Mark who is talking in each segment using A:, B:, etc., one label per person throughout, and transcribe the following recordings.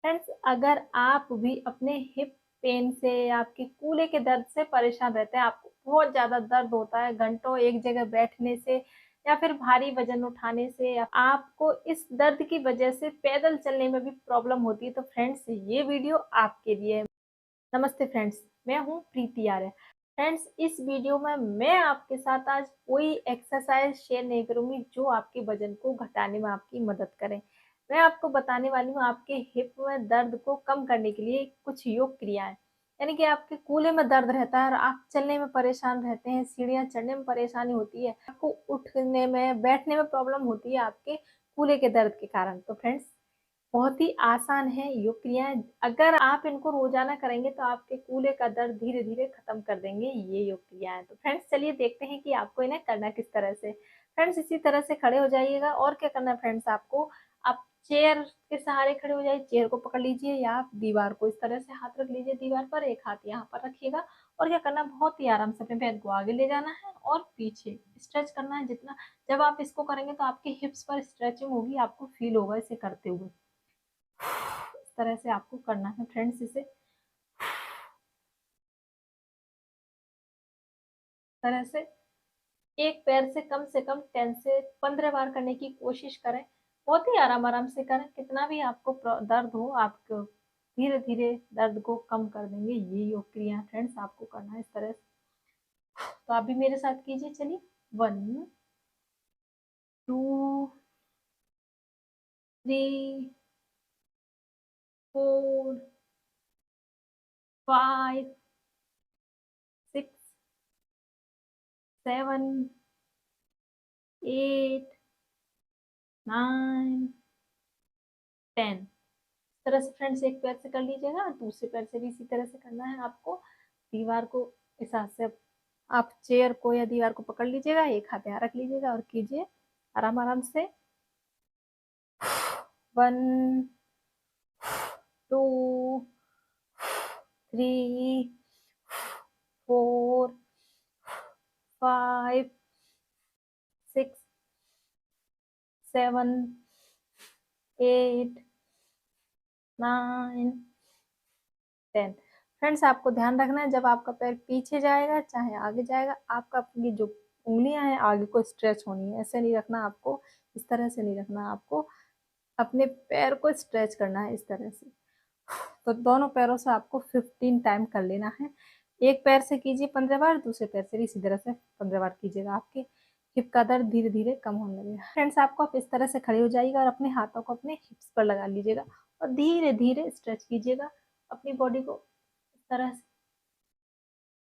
A: Friends, अगर आप भी अपने हिप पेन से या आपके कूल्हे के दर्द से परेशान रहते हैं, आपको बहुत ज़्यादा दर्द होता है घंटों एक जगह बैठने से या फिर भारी वज़न उठाने से, या आपको इस दर्द की वजह से पैदल चलने में भी प्रॉब्लम होती है, तो फ्रेंड्स ये वीडियो आपके लिए है। नमस्ते फ्रेंड्स, मैं हूँ प्रीति आर्य। फ्रेंड्स, इस वीडियो में मैं आपके साथ आज कोई एक्सरसाइज शेयर नहीं करूँगी जो आपके वजन को घटाने में आपकी मदद करें। मैं आपको बताने वाली हूँ आपके हिप में दर्द को कम करने के लिए कुछ योग क्रियाएँ। यानी कि आपके कूल्हे में दर्द रहता है और आप चलने में परेशान रहते हैं, सीढ़ियाँ चढ़ने में परेशानी होती है, आपको उठने में, बैठने में प्रॉब्लम होती है आपके कूल्हे के दर्द के कारण। तो फ्रेंड्स, बहुत ही आसान है योग क्रियाएँ। अगर आप इनको रोज़ाना करेंगे तो आपके कूल्हे का दर्द धीरे-धीरे खत्म कर देंगे ये योग क्रियाएँ। तो फ्रेंड्स, चलिए देखते हैं कि आपको इन्हें करना किस तरह से। फ्रेंड्स, इसी तरह से खड़े हो जाइएगा और क्या करना है फ्रेंड्स आपको, आप चेयर के सहारे खड़े हो जाइए, चेयर को पकड़ लीजिए या आप दीवार को इस तरह से हाथ रख लीजिए दीवार पर, एक हाथ यहाँ पर रखिएगा और क्या करना है, बहुत ही आराम से अपने पैर को आगे ले जाना है और पीछे स्ट्रेच करना है जितना। जब आप इसको करेंगे तो आपके हिप्स पर स्ट्रेचिंग होगी, आपको फील होगा इसे करते हुए। इस तरह से आपको करना है फ्रेंड्स इसे। तरह से एक पैर से कम 10 से 15 बार करने की कोशिश करें। बहुत ही आराम-आराम से करें, कितना भी आपको दर्द हो, आपको धीरे-धीरे दर्द को कम कर देंगे ये योग क्रिया फ्रेंड्स, आपको करना है इस तरह से। तो आप भी मेरे साथ कीजिए, चलिए। 1, 2, 3, 4, 5, 6, 7, 8, 9, 10। इस तरह से फ्रेंड्स एक पैर से कर लीजिएगा, दूसरे पैर से भी इसी तरह से करना है आपको। दीवार को इस हाथ से आप चेयर को या दीवार को पकड़ लीजिएगा, एक हाथ यहाँ रख लीजिएगा और कीजिए आराम-आराम से। 1, 2, 3, 4, 5, 6, 7, 8, 9, 10। फ्रेंड्स, आपको ध्यान रखना है जब आपका पैर पीछे जाएगा चाहे आगे जाएगा, आपका अपनी जो उंगलियां हैं आगे को स्ट्रेच होनी है। ऐसे नहीं रखना आपको, इस तरह से नहीं रखना आपको, अपने पैर को स्ट्रेच करना है इस तरह से। तो दोनों पैरों से आपको 15 टाइम कर लेना है। एक पैर से कीजिए 15 बार, दूसरे पैर से भी इसी तरह से 15 बार कीजिएगा, आपके हिप का दर्द धीरे धीरे कम होने लगेगा। फ्रेंड्स, आपको आप इस तरह से खड़े हो जाइएगा और अपने हाथों को अपने हिप्स पर लगा लीजिएगा और धीरे धीरे स्ट्रेच कीजिएगा अपनी बॉडी को इस तरह से,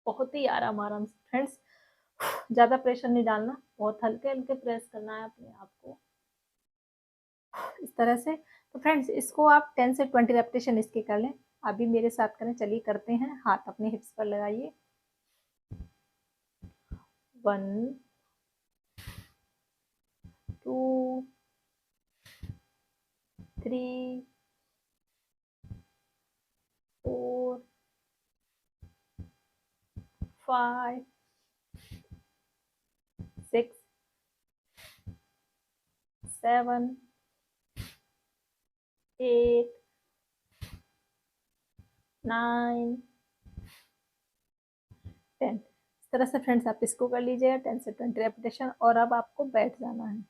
A: बहुत ही आराम आराम से फ्रेंड्स। ज़्यादा प्रेशर नहीं डालना, बहुत हल्के हल्के प्रेस करना है अपने आप को इस तरह से। तो फ्रेंड्स, इसको आप 10 से 20 रेपिटेशन इसके कर लें। अभी मेरे साथ करें, चलिए करते हैं। हाथ अपने हिप्स पर लगाइए। 1, 2, 3, 4, 5, 6, 7, 8, 9, 10। इस तरह से फ्रेंड्स आप इसको कर लीजिएगा 10 से 20 रेपिटेशन और अब आपको बैठ जाना है।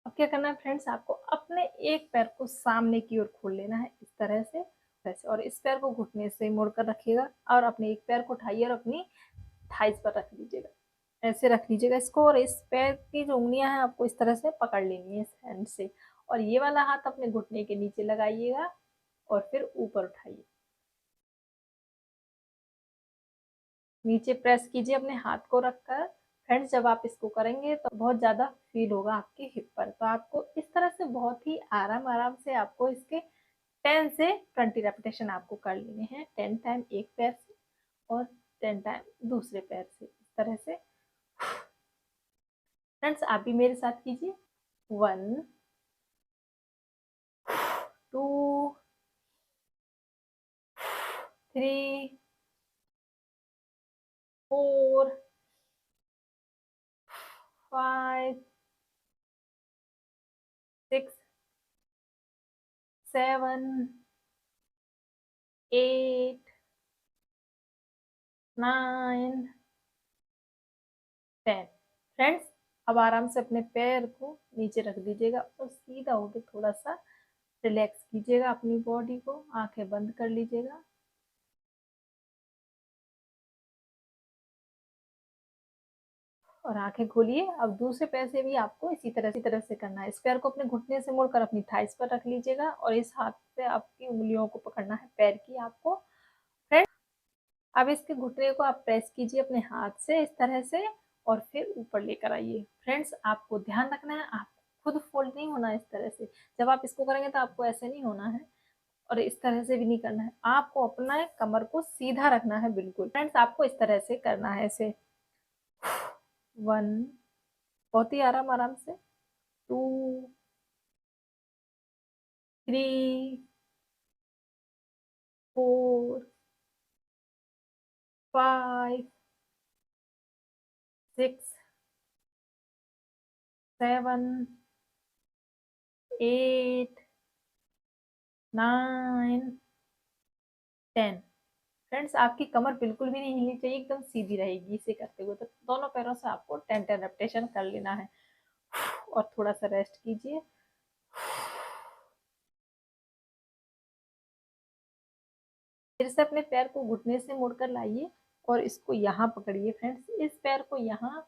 A: अब क्या करना है फ्रेंड्स, आपको अपने एक पैर को सामने की ओर खोल लेना है इस तरह से, वैसे, और इस पैर को घुटने से मोड़कर रखिएगा और अपने एक पैर को उठाइए और अपनी थाइस पर रख लीजिएगा। ऐसे रख लीजिएगा इसको और इस पैर की जो उंगलियां हैं आपको इस तरह से पकड़ लेनी है इस हैंड से, और ये वाला हाथ अपने घुटने के नीचे लगाइएगा और फिर ऊपर उठाइए, नीचे प्रेस कीजिए अपने हाथ को रखकर। फ्रेंड्स, जब आप इसको करेंगे तो बहुत ज़्यादा फील होगा आपके हिप पर। तो आपको इस तरह से बहुत ही आराम आराम से आपको इसके 10 से 20 रेपिटेशन आपको कर लेने हैं। 10 टाइम एक पैर से और 10 टाइम दूसरे पैर से इस तरह से। फ्रेंड्स, आप भी मेरे साथ कीजिए। 1, 2, 3, 4, 5, 6, 7, 8, 9, 10। फ्रेंड्स, अब आराम से अपने पैर को नीचे रख दीजिएगा और सीधा होकर थोड़ा सा रिलैक्स कीजिएगा अपनी बॉडी को। आंखें बंद कर लीजिएगा और आंखें खोलिए। अब दूसरे पैर से भी आपको इसी तरह से करना है। इस पैर को अपने घुटने से मोड़कर अपनी थाइस पर रख लीजिएगा और इस हाथ से आपकी उंगलियों को पकड़ना है पैर की आपको। फ्रेंड्स, अब इसके घुटने को आप प्रेस कीजिए अपने हाथ से इस तरह से और फिर ऊपर लेकर आइए। फ्रेंड्स, आपको ध्यान रखना है, आपको खुद फोल्ड नहीं होना है इस तरह से। जब आप इसको करेंगे तो आपको ऐसे नहीं होना है और इस तरह से भी नहीं करना है। आपको अपना कमर को सीधा रखना है बिल्कुल। फ्रेंड्स, आपको इस तरह से करना है ऐसे। 1, बहुत ही आराम आराम से। 2, 3, 4, 5, 6, 7, 8, 9, 10। फ्रेंड्स, आपकी कमर बिल्कुल भी नहीं हिलनी चाहिए, एकदम सीधी रहेगी इसे करते हुए। तो दोनों पैरों से आपको 10 रेपिटेशन कर लेना है और थोड़ा सा रेस्ट कीजिए। फिर से अपने पैर को घुटने से मुड़कर लाइए और इसको यहाँ पकड़िए। फ्रेंड्स, इस पैर को यहाँ,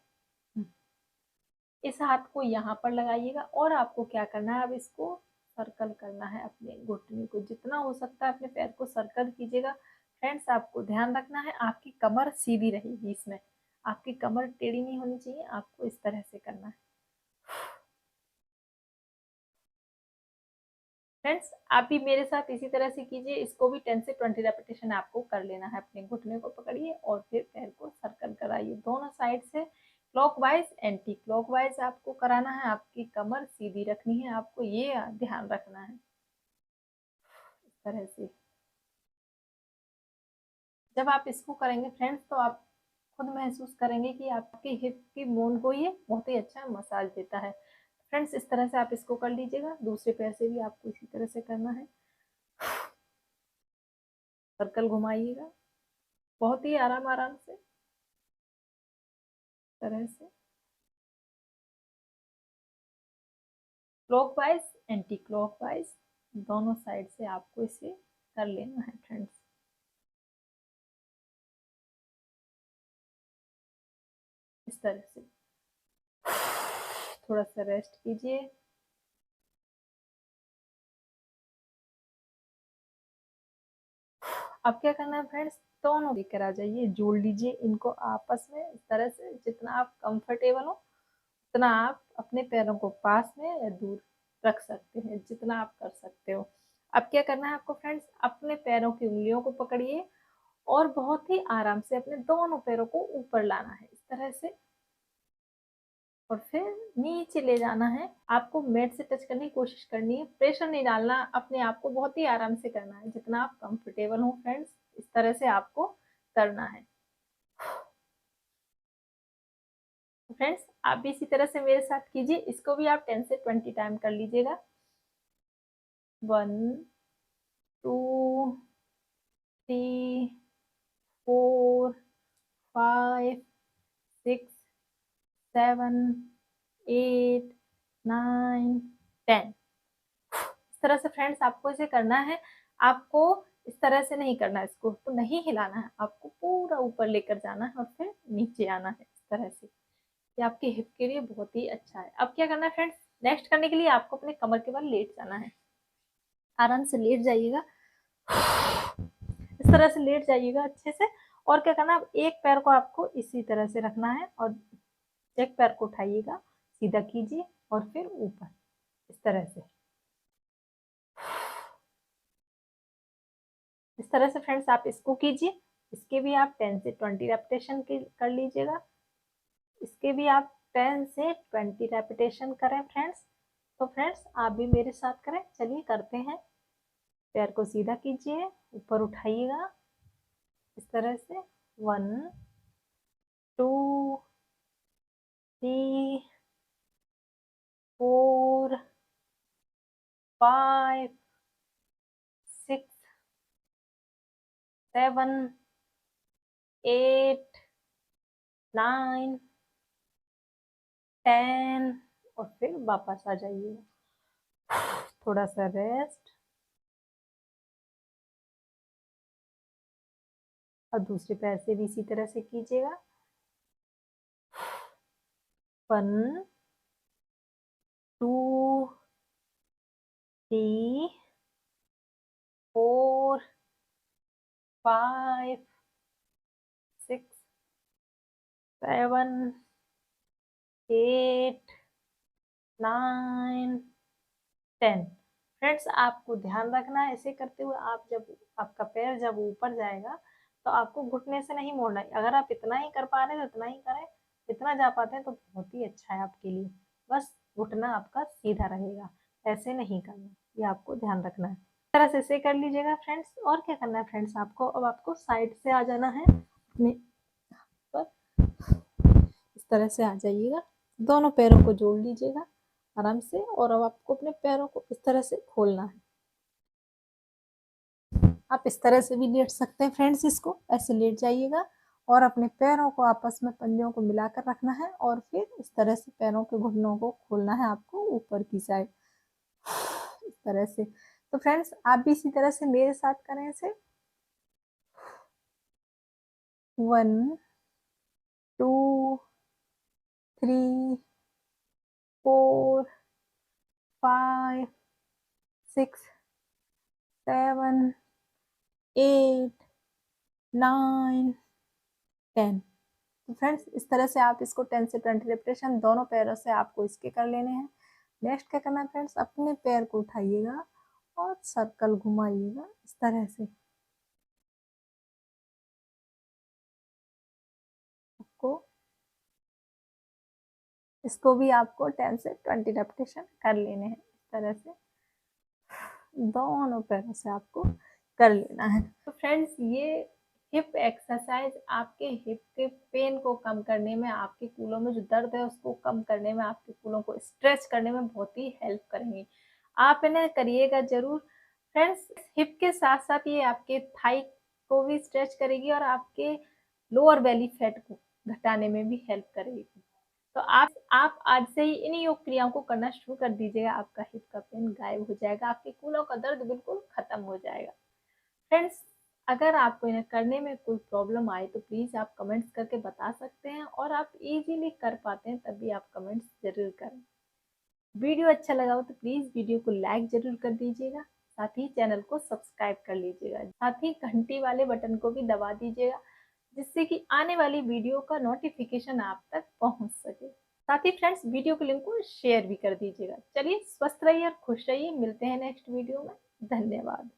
A: इस हाथ को यहाँ पर लगाइएगा और आपको क्या करना है, अब इसको सर्कल करना है अपने घुटने को। जितना हो सकता है अपने पैर को सर्कल कीजिएगा। फ्रेंड्स, आपको ध्यान रखना है आपकी कमर सीधी रहेगी इसमें, आपकी कमर टेढ़ी नहीं होनी चाहिए। आपको इस तरह से करना है। फ्रेंड्स, आप भी मेरे साथ इसी तरह से कीजिए। इसको भी 10 से 20 रेपिटेशन आपको कर लेना है। अपने घुटने को पकड़िए और फिर पैर को सर्कल कराइए दोनों साइड से, क्लॉकवाइज एंटी क्लॉकवाइज आपको कराना है। आपकी कमर सीधी रखनी है, आपको ये ध्यान रखना है इस तरह से। जब आप इसको करेंगे फ्रेंड्स, तो आप खुद महसूस करेंगे कि आपकी हिप की बोन को ये बहुत ही अच्छा मसाज देता है। फ्रेंड्स, इस तरह से आप इसको कर लीजिएगा। दूसरे पैर से भी आपको इसी तरह से करना है। सर्कल घुमाइएगा बहुत ही आराम आराम से तरह से, क्लॉकवाइज एंटी क्लॉकवाइज दोनों साइड से आपको इसे कर लेना है। फ्रेंड्स, इस तरह से थोड़ा सा रेस्ट कीजिए। अब क्या करना है फ्रेंड्स, दोनों लेकर आ जाइए, जोड़ लीजिए इनको आपस में इस तरह से। जितना आप कंफर्टेबल हो उतना आप अपने पैरों को पास में या दूर रख सकते हैं, जितना आप कर सकते हो। अब क्या करना है आपको फ्रेंड्स, अपने पैरों की उंगलियों को पकड़िए और बहुत ही आराम से अपने दोनों पैरों को ऊपर लाना है इस तरह से और फिर नीचे ले जाना है। आपको मैट से टच करने की कोशिश करनी है, प्रेशर नहीं डालना, अपने आप को बहुत ही आराम से करना है, जितना आप कंफर्टेबल हो। फ्रेंड्स, इस तरह से आपको करना है। फ्रेंड्स, आप भी इसी तरह से मेरे साथ कीजिए। इसको भी आप 10 से 20 टाइम कर लीजिएगा। 1, 2, 3, 4, 5, 6, 7, 8, 9, 10। इस तरह से फ्रेंड्स आपको इसे करना है। आपको इस तरह से नहीं करना है, इसको तो नहीं हिलाना है, आपको पूरा ऊपर लेकर जाना है और फिर नीचे आना है इस तरह से। ये आपके हिप के लिए बहुत ही अच्छा है। अब क्या करना है फ्रेंड्स, नेक्स्ट करने के लिए आपको अपने कमर के बल लेट जाना है। आराम से लेट जाइएगा, इस तरह से लेट जाइएगा अच्छे से। और क्या करना है, एक पैर को आपको इसी तरह से रखना है और एक पैर को उठाइएगा, सीधा कीजिए और फिर ऊपर इस तरह से। इस तरह से फ्रेंड्स आप इसको कीजिए। इसके भी आप 10 से 20 रेपिटेशन कर लीजिएगा। इसके भी आप 10 से 20 रेपिटेशन करें फ्रेंड्स। तो फ्रेंड्स, आप भी मेरे साथ करें, चलिए करते हैं। पैर को सीधा कीजिए, ऊपर उठाइएगा इस तरह से। 1, 2, 3, 4, 5, 7, 8, 9, 10 और फिर वापस आ जाइए। थोड़ा सा रेस्ट और दूसरे पैर से भी इसी तरह से कीजिएगा। 1, 2, 3, 4, 5, 6, 7, 8, 9, 10। फ्रेंड्स, आपको ध्यान रखना है ऐसे करते हुए आप जब आपका पैर जब ऊपर जाएगा तो आपको घुटने से नहीं मोड़ना है। अगर आप इतना ही कर पा रहे हैं तो इतना ही करें, इतना जा पाते हैं तो बहुत ही अच्छा है आपके लिए। बस घुटना आपका सीधा रहेगा, ऐसे नहीं करना, ये आपको ध्यान रखना है। इस तरह से ऐसे कर लीजिएगा फ्रेंड्स। और क्या करना है फ्रेंड्स, आपको अब आपको साइड से आ जाना है अपने पर, इस तरह से आ जाइएगा, दोनों पैरों को जोड़ लीजिएगा आराम से। और अब आपको अपने पैरों को इस तरह से खोलना है। आप इस तरह से भी लेट सकते हैं फ्रेंड्स, इसको ऐसे लेट जाइएगा और अपने पैरों को आपस में पंजों को मिलाकर रखना है और फिर इस तरह से पैरों के घुटनों को खोलना है आपको ऊपर की साइड, इस तरह से। तो फ्रेंड्स, आप भी इसी तरह से मेरे साथ करें इसे। 1, 2, 3, 4, 5, 6, 7, 8, 9, 10। तो फ्रेंड्स, इस तरह से आप इसको 10 से 20 रेपिटेशन दोनों पैरों से आपको इसके कर लेने हैं। नेक्स्ट क्या करना है फ्रेंड्स, अपने पैर को उठाइएगा और सर्कल घुमाइएगा इस तरह से। आपको इसको भी आपको 10 से 20 रेपिटेशन कर लेने हैं इस तरह से, दोनों पैरों से आपको कर लेना है। तो फ्रेंड्स, ये हिप एक्सरसाइज आपके हिप के पेन को कम करने में, आपके कूलों में जो दर्द है उसको कम करने में, आपके कूलों को स्ट्रेच करने में बहुत ही हेल्प करेंगे। आप इन्हें करिएगा जरूर फ्रेंड्स। हिप के साथ साथ ये आपके थाई को भी स्ट्रेच करेगी और आपके लोअर बेली फैट को घटाने में भी हेल्प करेगी। तो आप आज से ही इन योग क्रियाओं को करना शुरू कर दीजिएगा। आपका हिप का पेन गायब हो जाएगा, आपके कूलों का दर्द बिल्कुल खत्म हो जाएगा। फ्रेंड्स, अगर आपको इन्हें करने में कोई प्रॉब्लम आए तो प्लीज आप कमेंट्स करके बता सकते हैं, और आप इजीली कर पाते हैं तब भी आप कमेंट्स जरूर करें। वीडियो अच्छा लगा हो तो प्लीज वीडियो को लाइक जरूर कर दीजिएगा, साथ ही चैनल को सब्सक्राइब कर लीजिएगा, साथ ही घंटी वाले बटन को भी दबा दीजिएगा, जिससे कि आने वाली वीडियो का नोटिफिकेशन आप तक पहुंच सके। साथ ही फ्रेंड्स, वीडियो के लिंक को शेयर भी कर दीजिएगा। चलिए, स्वस्थ रहिए और खुश रहिए, मिलते हैं नेक्स्ट वीडियो में। धन्यवाद।